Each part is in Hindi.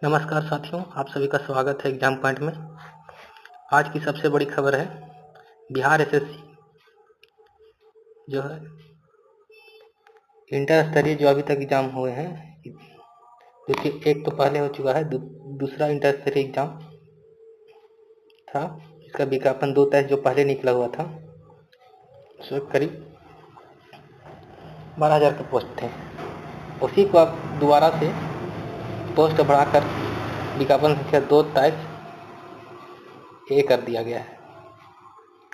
नमस्कार साथियों, आप सभी का स्वागत है एग्जाम पॉइंट में। आज की सबसे बड़ी खबर है बिहार एसएससी जो है इंटर स्तरीय जो अभी तक एग्जाम हुए हैं, क्योंकि एक तो पहले हो चुका है, दूसरा इंटर स्तरीय एग्जाम था। इसका विज्ञापन 2 तारीख जो पहले निकला हुआ था, उसमें करीब 12,000 के पोस्ट थे। उसी को अब दोबारा से पोस्ट बढ़ाकर विज्ञापन संख्या 2 तारीख कर दिया गया है।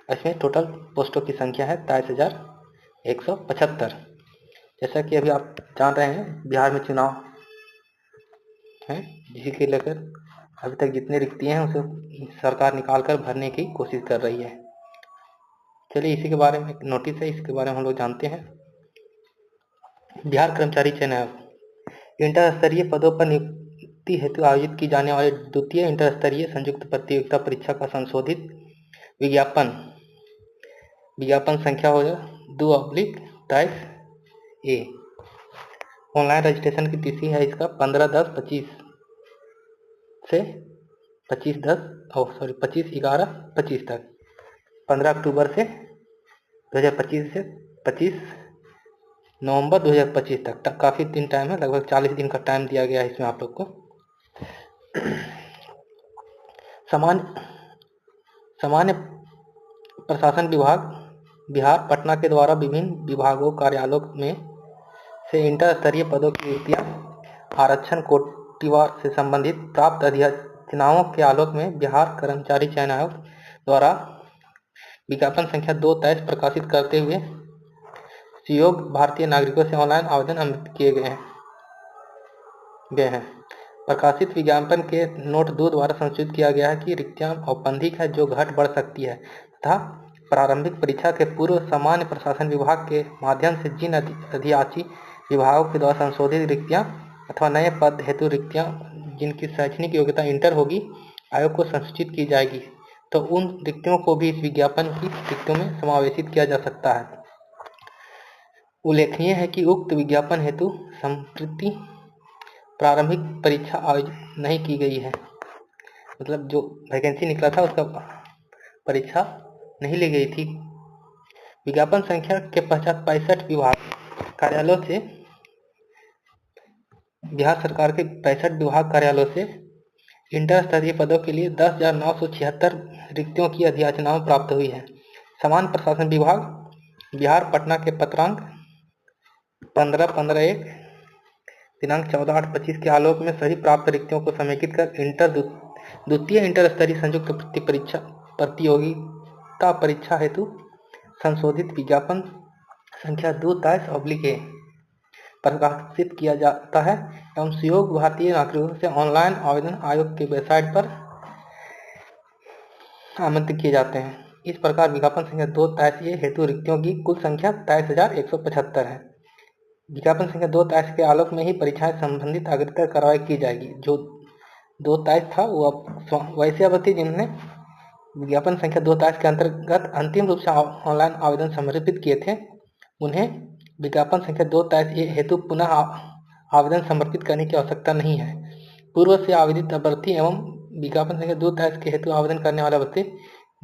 इसमें टोटल पोस्टों की संख्या है 23,175। जैसा कि अभी आप जान रहे हैं, बिहार में चुनाव है, जिसी के लेकर अभी तक जितनी रिक्तियाँ हैं उसे सरकार निकाल कर भरने की कोशिश कर रही है। चलिए इसी के बारे में एक नोटिस है, इसके बारे में हम लोग जानते हैं। बिहार कर्मचारी चयन आयोग इंटर स्तरीय पदों पर नियुक्ति हेतु आयोजित की जाने वाली द्वितीय इंटर स्तरीय संयुक्त प्रतियोगिता परीक्षा का संशोधित विज्ञापन संख्या हो 2/23 ए। ऑनलाइन रजिस्ट्रेशन की तिथि है इसका 15/10/25 से 25/11/25 तक। 15 अक्टूबर से 2025 से 25 नवंबर 2025 तक काफ़ी दिन टाइम है, लगभग 40 दिन का टाइम दिया गया है इसमें आप लोग को। सामान्य प्रशासन विभाग बिहार पटना के द्वारा विभिन्न विभागों कार्यालयों में से इंटर स्तरीय पदों की रिक्तियां आरक्षण कोटिवार से संबंधित प्राप्त अधिसूचनाओं के आलोक में बिहार कर्मचारी चयन आयोग द्वारा विज्ञापन संख्या 2/23 प्रकाशित करते हुए सुयोग्य भारतीय नागरिकों से ऑनलाइन आवेदन आमंत्रित किए गए हैं। प्रकाशित विज्ञापन के नोट 2 द्वारा संशोधित किया गया है कि रिक्तियां औपबंधिक है, जो घट बढ़ सकती है, तथा प्रारंभिक परीक्षा के पूर्व सामान्य प्रशासन विभाग के माध्यम से जिन अधियाची विभागों के द्वारा संशोधित रिक्तियां अथवा नए पद हेतु रिक्तियां जिनकी शैक्षणिक योग्यता इंटर होगी, आयोग को संसूचित की जाएगी, तो उन रिक्तियों को भी इस विज्ञापन की रिक्तियों में समावेशित किया जा सकता है। उल्लेखनीय है कि उक्त विज्ञापन हेतु संप्रति प्रारंभिक परीक्षा आयोजित नहीं की गई है, मतलब जो वैकेंसी निकला था उसका परीक्षा नहीं ली गई थी। विज्ञापन संख्या के पश्चात 65 विभाग कार्यालयों से बिहार सरकार के 65 विभाग कार्यालयों से इंटर स्तरीय पदों के लिए 10,976 रिक्तियों की अधिसूचनाएं प्राप्त हुई है। सामान्य प्रशासन विभाग बिहार पटना के पत्रांक 15/15/1 दिनांक 14/8/25 के आलोक में सभी प्राप्त रिक्तियों को समेकित कर द्वितीय इंटर स्तरीय संयुक्त प्रतियोगिता परीक्षा हेतु संशोधित विज्ञापन संख्या 2/23/ए प्रकाशित किया जाता है एवं सुयोग्य भारतीय नागरिकों से ऑनलाइन आवेदन आयोग के वेबसाइट पर आमंत्रित किए जाते हैं। इस प्रकार विज्ञापन संख्या 2/23/ए हेतु रिक्तियों की कुल संख्या 23,175 है। विज्ञापन संख्या 2/23 के आलोक में ही परीक्षाएं संबंधित अग्रतर कार्रवाई की जाएगी। जो 2/23 था वो अब वैसे अवधि जिन्होंने विज्ञापन संख्या 2/23 के अंतर्गत अंतिम रूप से ऑनलाइन आवेदन समर्पित किए थे, उन्हें विज्ञापन संख्या 2/23 हेतु पुनः आवेदन समर्पित करने की आवश्यकता नहीं है। पूर्व से आवेदित अभ्यर्थी एवं विज्ञापन संख्या 2/23 के हेतु आवेदन करने वाले अभ्यर्थी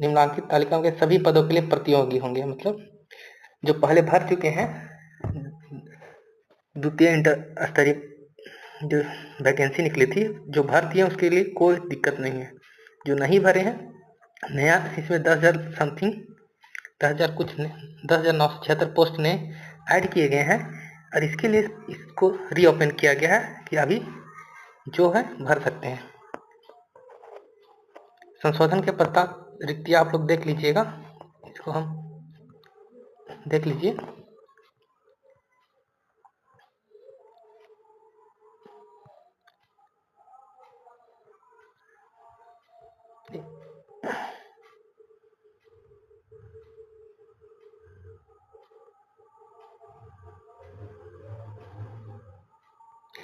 निम्नलिखित तालिका के सभी पदों के लिए प्रतियोगी होंगे। मतलब जो पहले भर चुके हैं द्वितीय इंटर स्तरीय जो वैकेंसी निकली थी, जो भर दिए उसके लिए कोई दिक्कत नहीं है। जो नहीं भरे हैं, नया इसमें 10,000 समथिंग 10,976 पोस्ट ने ऐड किए गए हैं और इसके लिए इसको रीओपन किया गया है कि अभी जो है भर सकते हैं। संशोधन के पश्चात रिक्तियाँ आप लोग देख लीजिएगा, इसको हम देख लीजिए।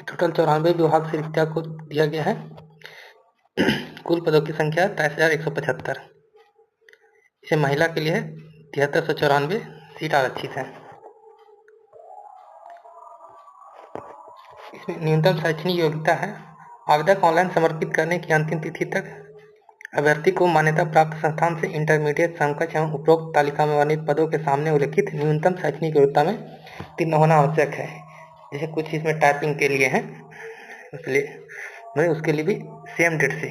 टोटल 94 विभाग से रिक्तियाँ को दिया गया है। कुल पदों की संख्या 23,175। इसे महिला के लिए 7394 सीट आरक्षित है। इसमें न्यूनतम शैक्षणिक योग्यता है आवेदक ऑनलाइन समर्पित करने की अंतिम तिथि तक अभ्यर्थी को मान्यता प्राप्त संस्थान से इंटरमीडिएट समकक्ष एवं उपरोक्त तालिका में वर्णित पदों के सामने उल्लिखित न्यूनतम शैक्षणिक योग्यता में उत्तीर्ण होना आवश्यक है। जैसे कुछ इसमें टाइपिंग के लिए है, इसलिए उसके लिए भी सेम डेट से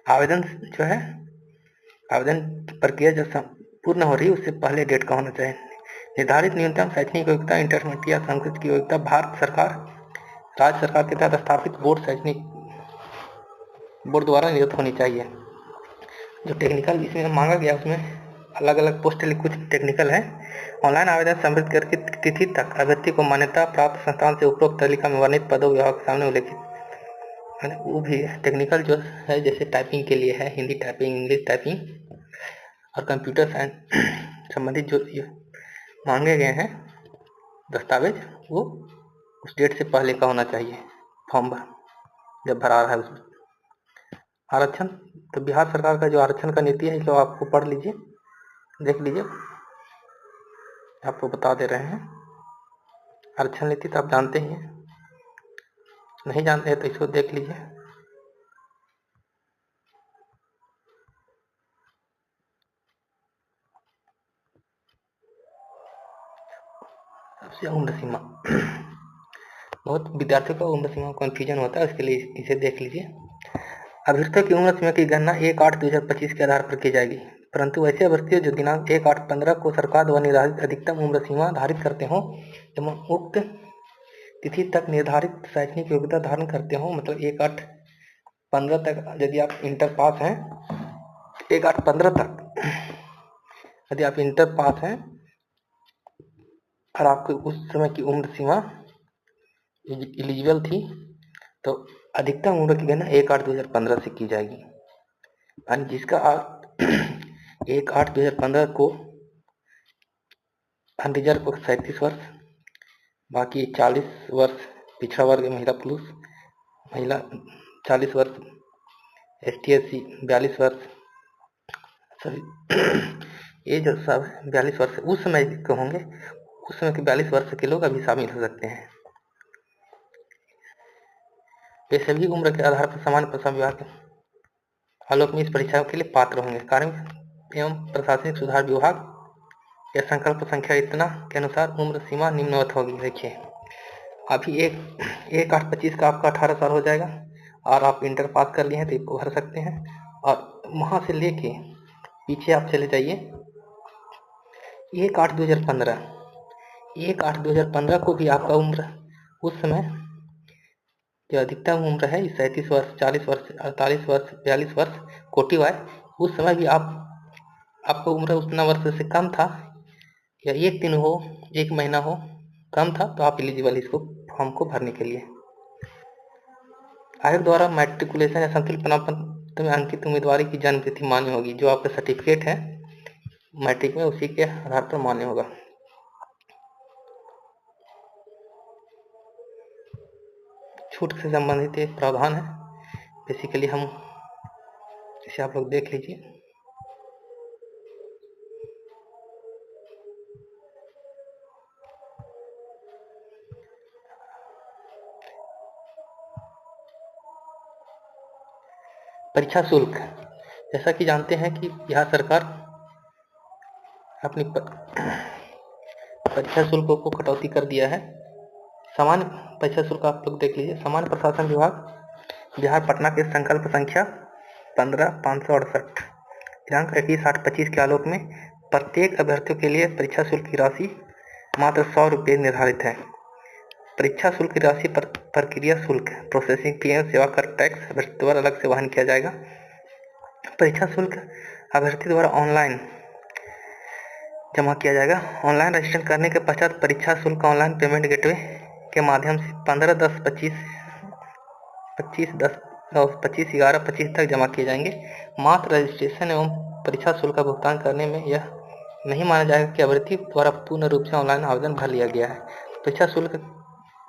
आवेदन जो है, आवेदन प्रक्रिया जो पूर्ण हो रही है उससे पहले डेट का होना चाहिए। निर्धारित न्यूनतम शैक्षणिक योग्यता इंटरमीडिएट या समकक्ष की योग्यता भारत सरकार, राज्य सरकार के तहत स्थापित बोर्ड शैक्षणिक बोर्ड द्वारा नियुक्त होनी चाहिए। जो टेक्निकल इसमें मांगा गया उसमें अलग अलग पोस्ट कुछ टेक्निकल है। ऑनलाइन आवेदन सबमिट करके तिथि तक अभ्यर्थी को मान्यता प्राप्त संस्थान से उपरोक्त तालिका में वर्णित पदों विभाग के सामने उल्लेखित वो भी टेक्निकल जो है, जैसे टाइपिंग के लिए है, हिंदी टाइपिंग, इंग्लिश टाइपिंग और कंप्यूटर साइंस संबंधित जो मांगे गए हैं दस्तावेज, वो उस डेट से पहले का होना चाहिए फॉर्म जब भरा रहा है उसमें। आरक्षण, तो बिहार सरकार का जो आरक्षण का नीति है जो आपको पढ़ लीजिए, देख लीजिए, आपको बता दे रहे हैं। आरक्षण नीति तो आप जानते ही हैं, नहीं जानते हैं तो इसको देख लीजिए। सबसे उम्र सीमा बहुत विद्यार्थियों को उम्र सीमा कन्फ्यूजन होता है, उसके लिए इसे देख लीजिए। अभ्यर्थियों की उम्र सीमा की गणना 1/8/2025 के आधार पर की जाएगी, परंतु ऐसे अभ्यर्थी जो दिनांक 1/8/15 को सरकार द्वारा निर्धारित अधिकतम उम्र सीमा धारित करते हों एवं उक्त तिथि तक निर्धारित शैक्षणिक योग्यता धारण करते हों, मतलब 1/8/15 तक यदि आप इंटर पास हैं, 1/8/15 तक यदि आप इंटर पास हैं और आपको उस समय की उम्र सीमा एलिजिबल थी, तो अधिकतम उम्र की गणना 1/8/2015 से की जाएगी। यानी जिसका 1/8/2015 को अनरिजर्व को 37 वर्ष, बाकी 40 वर्ष पिछड़ा वर्ग महिला पुरुष, महिला 40 वर्ष, ST/SC 42 वर्ष, सभी ये जो सब 42 वर्ष उस समय के होंगे, उस समय के 42 वर्ष के लोग अभी शामिल हो सकते हैं। ये सभी उम्र के आधार पर सामान्य प्रशासन विभाग के आलोक में इस परीक्षा के लिए पात्र होंगे। कार्मिक एवं प्रशासनिक सुधार विभाग या संकल्प संख्या इतना के अनुसार उम्र सीमा निम्नवत होगी। देखिए अभी 1/8/25 का आपका 18 साल हो जाएगा और आप इंटर पास कर लिए हैं तो इसको भर सकते हैं, और वहाँ से लेके पीछे आप चले जाइए 1/8/2015, 1/8/2015 को भी आपका उम्र उस समय जो अधिकतम उम्र है 37 वर्ष, 40 वर्ष, 48 वर्ष, 42 वर्ष कोटि वाय, उस समय भी आपका उम्र उतना वर्ष से कम था या एक दिन हो, एक महीना हो कम था, तो आप एलिजिबल इसको फॉर्म को भरने के लिए। आयोग द्वारा मैट्रिकुलेशन या संतुलित प्रमाण पत्र में अंकित उम्मीदवारी की जन्म तिथि मान्य होगी। जो आपका सर्टिफिकेट है मैट्रिक में उसी के आधार पर मान्य होगा। छूट से संबंधित एक प्रावधान है, बेसिकली हम इसे आप लोग देख लीजिए। परीक्षा शुल्क, जैसा कि जानते हैं कि बिहार सरकार अपनी परीक्षा शुल्कों को कटौती कर दिया है। सामान्य परीक्षा शुल्क आप लोग देख लीजिए। सामान्य प्रशासन विभाग बिहार पटना के संकल्प संख्या 15/568 दिनांक 21/8/25 के आलोक में प्रत्येक अभ्यर्थियों के लिए परीक्षा शुल्क की राशि मात्र 100 रुपये निर्धारित है। परीक्षा शुल्क की राशि पर प्रक्रिया शुल्क, प्रोसेसिंग फी एवं सेवा कर टैक्स अभ्यर्थी द्वारा अलग से वहन किया जाएगा। परीक्षा शुल्क अभ्यर्थी द्वारा ऑनलाइन जमा किया जाएगा। ऑनलाइन रजिस्ट्रेशन करने के पश्चात परीक्षा शुल्क ऑनलाइन पेमेंट गेटवे के माध्यम से 15/10/25 तक जमा किए जाएंगे। मात्र रजिस्ट्रेशन एवं परीक्षा शुल्क का भुगतान करने में यह नहीं माना जाएगा कि अभ्यर्थी द्वारा पूर्ण रूप से ऑनलाइन आवेदन भर लिया गया है। परीक्षा शुल्क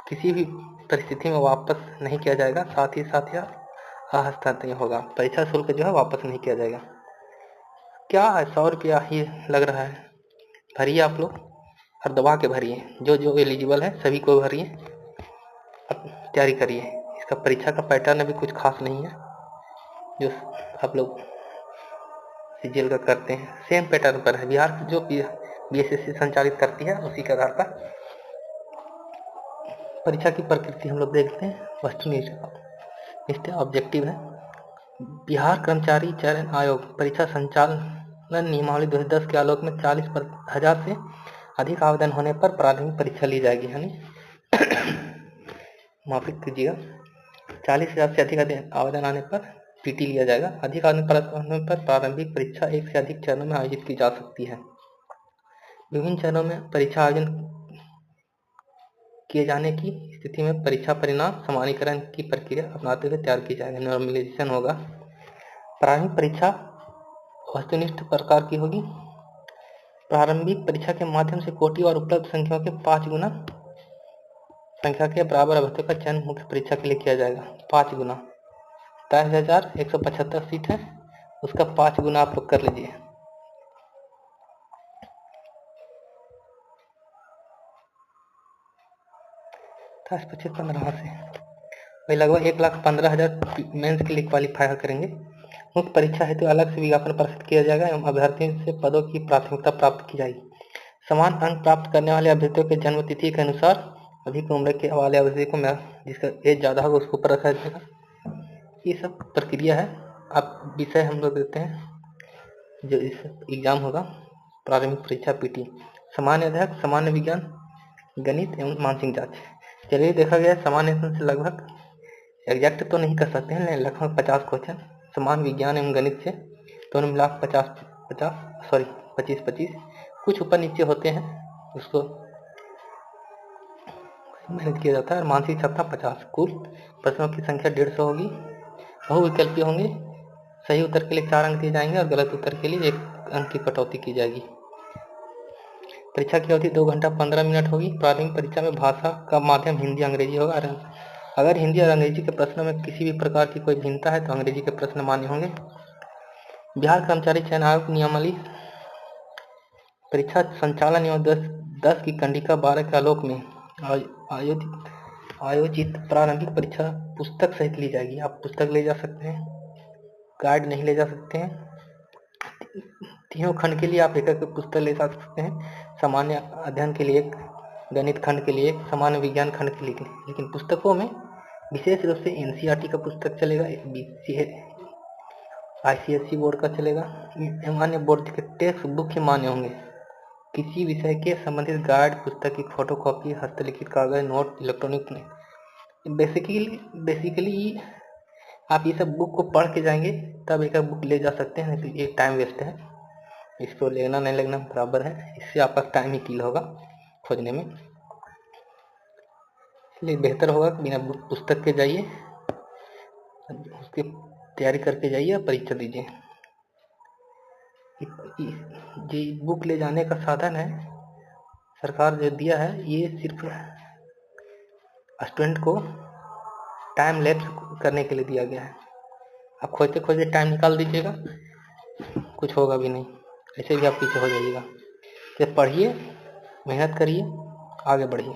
किसी भी परिस्थिति में वापस नहीं किया जाएगा, साथ ही साथ यह हस्तांतरण होगा। परीक्षा शुल्क जो है वापस नहीं किया जाएगा। क्या है, 100 रुपया ही लग रहा है, भरिए आप लोग और दबा के भरिए, जो जो एलिजिबल है सभी को भरिए, अब तैयारी करिए इसका। इसका परीक्षा का पैटर्न भी कुछ खास नहीं है जो आप लोग सीजीएल का करते हैं, सेम पैटर्न पर है। बिहार जो बीएसएससी संचालित करती है उसी के आधार पर परीक्षा की प्रकृति हम लोग देखते हैं। वस्तुनिष्ठ ऑब्जेक्टिव है। बिहार कर्मचारी चयन आयोग परीक्षा संचालन नियमावली 2010 के आलोक में 40,000 से अधिक आवेदन होने पर प्रारंभिक परीक्षा ली जाएगी, यानी माफी कीजिएगा, 40,000 से अधिक आवेदन आने पर पीटी लिया जाएगा। अधिक आवेदन पर प्रारंभिक परीक्षा एक से अधिक चरणों में आयोजित की जा सकती है। विभिन्न चरणों में परीक्षा आयोजन किए जाने की स्थिति में परीक्षा परिणाम सामान्यीकरण की प्रक्रिया अपनाते हुए तैयार की जाएगी। नॉर्मलाइजेशन होगा। प्रारंभिक परीक्षा वस्तुनिष्ठ प्रकार की होगी। प्रारंभिक परीक्षा के माध्यम से कोटि और उपलब्ध संख्याओं के 5 गुना संख्या के बराबर अभ्यर्थियों का चयन मुख्य परीक्षा के लिए किया जाएगा। 5 गुना 23,175 सीट है, उसका 5 गुना आप लोग कर लीजिए। से वही लगभग 1,15,000 मेंस के लिए क्वालिफाई करेंगे। मुख्य परीक्षा हेतु अलग से विज्ञापन प्रस्तुत किया जाएगा एवं अभ्यर्थियों से पदों की प्राथमिकता प्राप्त की जाएगी। समान अंक प्राप्त करने वाले अभ्यर्थियों के जन्म तिथि के अनुसार अधिक उम्र के वाले अभ्यर्थी को जिसका एज ज़्यादा होगा उसको ऊपर रखा जाएगा। ये सब प्रक्रिया है। आप विषय हम लोग देते हैं जो इस एग्जाम होगा। प्रारंभिक परीक्षा पीटी, सामान्य अध्ययन, सामान्य विज्ञान, गणित एवं मानसिक जांच। चलिए देखा गया सामान्य से लगभग एग्जैक्ट तो नहीं कर सकते हैं, लेकिन लगभग 50 क्वेश्चन सामान्य विज्ञान एवं गणित से दोनों मिला 25 कुछ ऊपर नीचे होते हैं, उसको मेहनत किया जाता है। और मानसिक क्षमता 50। कुल प्रश्नों की संख्या 150 होगी। बहुविकल्पीय होंगे। सही उत्तर के लिए 4 अंक दिए जाएंगे और गलत उत्तर के लिए 1 अंक की कटौती की जाएगी। परीक्षा की अवधि 2 घंटा 15 मिनट होगी। प्रारंभिक परीक्षा में भाषा का माध्यम हिंदी अंग्रेजी होगा। अगर हिंदी और अंग्रेजी के प्रश्नों में किसी भी प्रकार की कोई भिन्नता है तो अंग्रेजी के प्रश्न मान्य होंगे। बिहार कर्मचारी चयन आयोग नियमावली परीक्षा संचालन एवं 10 की कंडिका 12 के आलोक में आयोजित प्रारंभिक परीक्षा पुस्तक सहित ली जाएगी। आप पुस्तक ले जा सकते हैं, गाइड नहीं ले जा सकते हैं। तीनों खंड के लिए आप एक पुस्तक ले जा सकते हैं। सामान्य अध्ययन के लिए एक, गणित खंड के लिए एक, सामान्य विज्ञान खंड के लिए। लेकिन पुस्तकों में विशेष रूप से एनसीईआरटी का पुस्तक चलेगा, आईसीएसई बोर्ड का चलेगा, अन्य बोर्ड के टेक्स्ट बुक ही मान्य होंगे। किसी विषय के संबंधित गाइड, पुस्तक की फोटोकॉपी, हस्तलिखित कागज, नोट, इलेक्ट्रॉनिक नहीं। बेसिकली आप ये सब बुक को पढ़ के जाएंगे तब एक बुक ले जा सकते हैं, नहीं तो ये टाइम वेस्ट है। इसको लेना नहीं लेना बराबर है, इससे आपका टाइम ही किल होगा खोजने में। इसलिए बेहतर होगा कि बिना पुस्तक के जाइए, उसकी तैयारी करके जाइए और परीक्षा दीजिए। ये बुक ले जाने का साधन है सरकार जो दिया है, ये सिर्फ स्टूडेंट को टाइम लैप्स करने के लिए दिया गया है। आप खोजते खोजते टाइम निकाल दीजिएगा, कुछ होगा भी नहीं, ऐसे भी आप पीछे हो जाइएगा। तो पढ़िए, मेहनत करिए, आगे बढ़िए।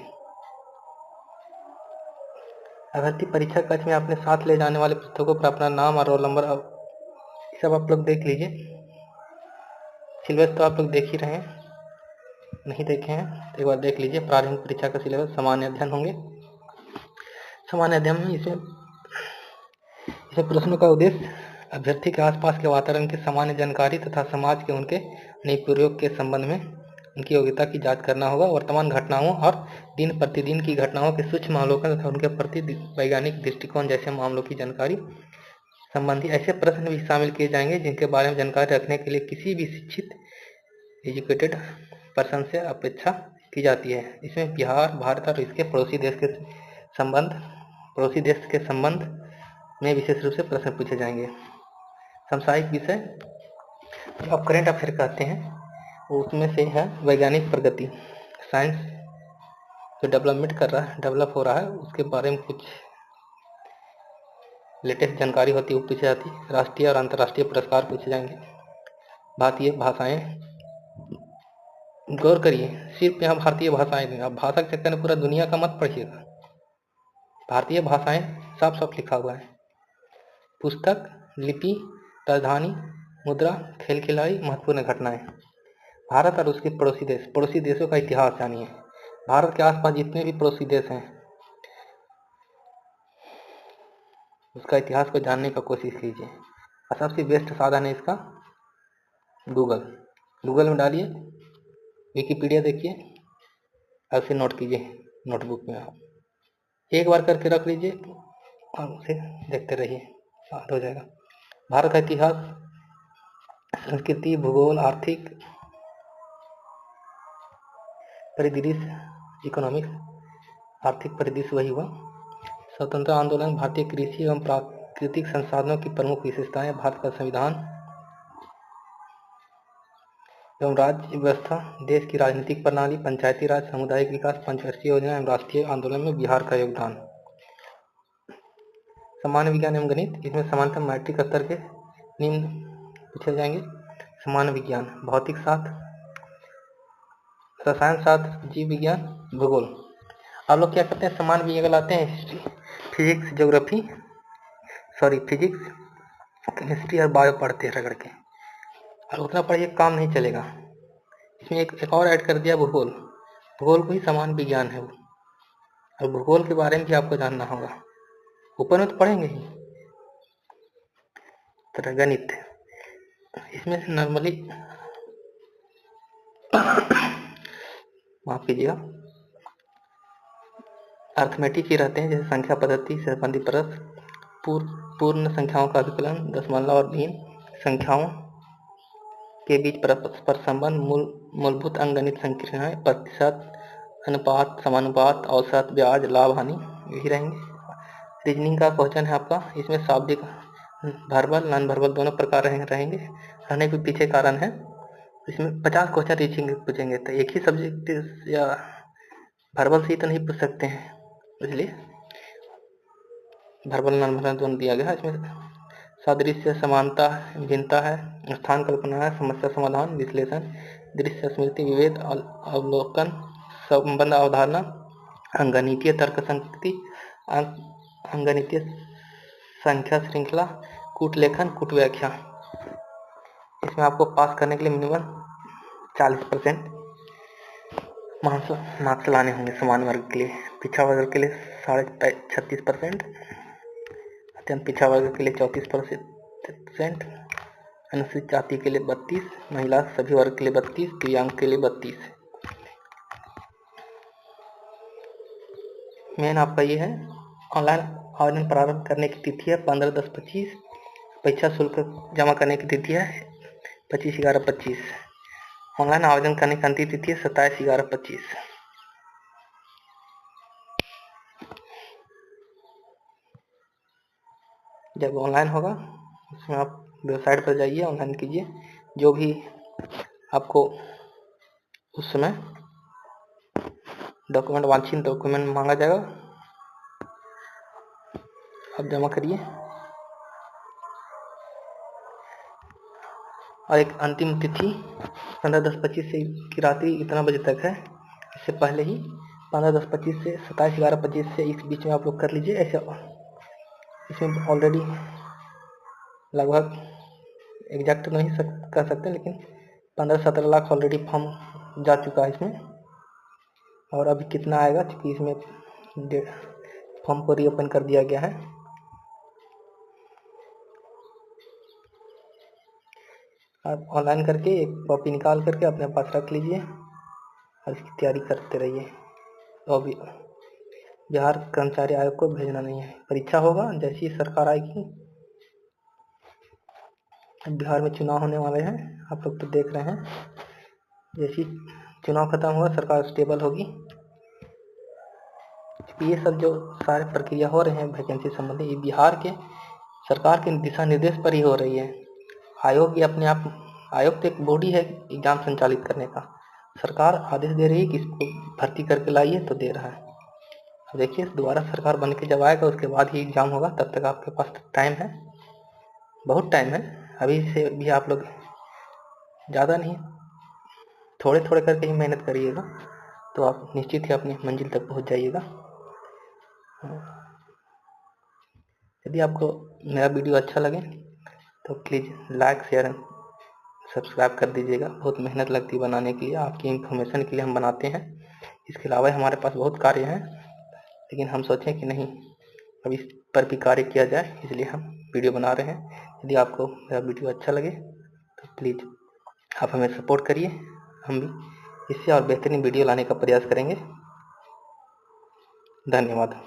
अभ्यर्थी परीक्षा कक्ष में अपने साथ ले जाने वाले पुस्तकों पर अपना नाम और रोल नंबर सब आप लोग देख लीजिए। सिलेबस तो आप लोग देख ही रहे हैं, नहीं देखे हैं तो एक बार देख लीजिए। प्रारंभिक परीक्षा का सिलेबस सामान्य अध्ययन होंगे। सामान्य अध्ययन में इसमें प्रश्नों का उद्देश्य अभ्यर्थी के आसपास के वातावरण की सामान्य जानकारी तथा समाज के उनके नई प्रयोग के संबंध में उनकी योग्यता की जांच करना होगा। वर्तमान घटनाओं और दिन प्रतिदिन की घटनाओं के सूक्ष्म अवलोकन तथा उनके प्रति वैज्ञानिक दृष्टिकोण जैसे मामलों की जानकारी संबंधी ऐसे प्रश्न भी शामिल किए जाएंगे जिनके बारे में जानकारी रखने के लिए किसी भी शिक्षित एजुकेटेड पर्सन से अपेक्षा की जाती है। इसमें बिहार, भारत और इसके पड़ोसी देश के संबंध में विशेष रूप से प्रश्न पूछे जाएंगे। समसामयिक विषय जो आप करेंट अफेयर कहते हैं उसमें से है वैज्ञानिक प्रगति, साइंस जो डेवलप हो रहा है उसके बारे में कुछ लेटेस्ट जानकारी होती है वो पूछी जाती है। राष्ट्रीय और अंतर्राष्ट्रीय पुरस्कार पूछे जाएंगे। भारतीय भाषाएं, गौर करिए सिर्फ यहाँ भारतीय भाषाएं नहीं, आप भाषा के चक्कर में पूरा दुनिया का मत पढ़िएगा। भारतीय भाषाएं साफ साफ लिखा हुआ है। पुस्तक, लिपि, राजधानी, मुद्रा, खेल खिलाड़ी, महत्वपूर्ण घटनाएं। भारत और उसके पड़ोसी देशों का इतिहास जानिए। भारत के आसपास जितने भी पड़ोसी देश हैं उसका इतिहास को जानने का कोशिश कीजिए। और सबसे बेस्ट साधन है इसका गूगल में डालिए, विकिपीडिया देखिए और उसे नोट कीजिए नोटबुक में। आप एक बार करके रख लीजिए और उसे देखते रहिए, याद हो जाएगा। भारत का इतिहास, संस्कृति, भूगोल, आर्थिक परिदृश्य, इकोनॉमिक्स, आर्थिक परिदृश्य वही हुआ। स्वतंत्रता आंदोलन, भारतीय कृषि एवं प्राकृतिक संसाधनों की प्रमुख विशेषताएं, भारत का संविधान एवं राज्य व्यवस्था, देश की राजनीतिक प्रणाली, पंचायती राज, सामुदायिक विकास, पंचवर्षीय योजना एवं राष्ट्रीय आंदोलन में बिहार का योगदान। सामान्य विज्ञान एवं गणित, इसमें सामान्यतः मैट्रिक स्तर के निम्न पूछे जाएंगे। सामान्य विज्ञान, भौतिक शास्त्र, रसायन शास्त्र, जीव विज्ञान, भूगोल। आप लोग क्या करते हैं, सामान्य विज्ञान लाते हैं history, physics, geography, physics, chemistry और बायो पढ़ते हैं रगड़ के, और उतना पढ़िए काम नहीं चलेगा। इसमें एक और ऐड कर दिया भूगोल को ही सामान्य विज्ञान है वो, और भूगोल के बारे में भी आपको जानना होगा। ऊपर में तो पढ़ेंगे ही। तरह गणित, इसमें से नॉर्मली माफ कीजिएगा अर्थमेटिक ही रहते हैं, जैसे संख्या पद्धति, सहसंबंधी परस्पर, पूर्ण संख्याओं का अभिकलन, दशमलव और भिन्न संख्याओं के बीच परस्पर संबंध, मूलभूत अंकगणित संक्रियाएं, प्रतिशत, अनुपात, समानुपात, औसत, ब्याज, लाभ, हानि, यही रहेंगे। रीजनिंग का क्वेश्चन है आपका, इसमें शाब्दिक, वर्बल, नॉन वर्बल दोनों प्रकार रहेंगे। रहने के पीछे कारण है, इसमें 50 क्वेश्चन रीजनिंग पूछेंगे, तो एक ही सब्जेक्ट या वर्बल से ही तो नहीं पूछ सकते हैं, इसलिए वर्बल नॉन वर्बल दोनों दिया गया है। इसमें सादृश्य, समानता, भिन्नता है, स्थान कल्पना है, समस्या समाधान, विश्लेषण, दृश्य स्मृति, विभेद, अवलोकन, संबंध अवधारणा, अंकगणितीय तर्क संगति, अंकगणितीय संख्या श्रृंखला, कूट लेखन, कूट व्याख्या। इसमें आपको पास करने के लिए मिनिमम 40% मार्क्स लाने होंगे सामान्य वर्ग के लिए, पिछड़ा वर्ग के लिए 36%, अत्यंत पिछड़ा वर्ग के लिए 34%, अनुसूचित जाति के लिए 32%, महिला सभी वर्ग के लिए 32%, दिव्यांग के लिए 32%। मेन आपका ये है। ऑनलाइन आवेदन प्रारंभ करने की तिथि है 15/10/25। परीक्षा शुल्क जमा करने की तिथि है 25/11/25। ऑनलाइन आवेदन करने की अंतिम तिथि है 27/11/25। जब ऑनलाइन होगा उसमें आप वेबसाइट पर जाइए, ऑनलाइन कीजिए, जो भी आपको उस समय डॉक्यूमेंट, वांछित डॉक्यूमेंट मांगा जाएगा, आप जमा करिए। और एक अंतिम तिथि 15/10/25 से की रात्रि इतना बजे तक है। इससे पहले ही 15/10/25 से 27/11/25 से इस बीच में आप लोग कर लीजिए। ऐसे इसमें ऑलरेडी लगभग एग्जैक्ट नहीं कर सकते, लेकिन 15-17 लाख ऑलरेडी फॉर्म जा चुका है इसमें, और अभी कितना आएगा क्योंकि इसमें फॉर्म को रीओपन कर दिया गया है। आप ऑनलाइन करके एक कॉपी निकाल करके अपने पास रख लीजिए और इसकी तैयारी करते रहिए। तो अभी बिहार कर्मचारी आयोग को भेजना नहीं है, परीक्षा होगा जैसी सरकार आएगी। बिहार में चुनाव होने वाले हैं, आप लोग तो देख रहे हैं। जैसी चुनाव खत्म होगा सरकार स्टेबल होगी। ये सब जो सारे प्रक्रिया हो रहे हैं वैकेंसी संबंधी, ये बिहार के सरकार के दिशा निर्देश पर ही हो रही है। आयोग भी अपने आप, आयोग तो एक बॉडी है एग्जाम संचालित करने का, सरकार आदेश दे रही है कि इसको भर्ती करके लाइए तो दे रहा है। अब देखिए दोबारा सरकार बन के जब आएगा उसके बाद ही एग्जाम होगा, तब तक आपके पास टाइम है, बहुत टाइम है। अभी से भी आप लोग ज़्यादा नहीं, थोड़े थोड़े करके ही मेहनत करिएगा तो आप निश्चित ही अपनी मंजिल तक पहुंच जाइएगा। यदि आपको मेरा वीडियो अच्छा लगे तो प्लीज़ लाइक शेयर सब्सक्राइब कर दीजिएगा। बहुत मेहनत लगती है बनाने के लिए, आपकी इन्फॉर्मेशन के लिए हम बनाते हैं। इसके अलावा हमारे पास बहुत कार्य हैं, लेकिन हम सोचें कि नहीं, अब इस पर भी कार्य किया जाए, इसलिए हम वीडियो बना रहे हैं। यदि आपको मेरा वीडियो अच्छा लगे तो प्लीज़ आप हमें सपोर्ट करिए। हम भी इससे और बेहतरीन वीडियो लाने का प्रयास करेंगे। धन्यवाद।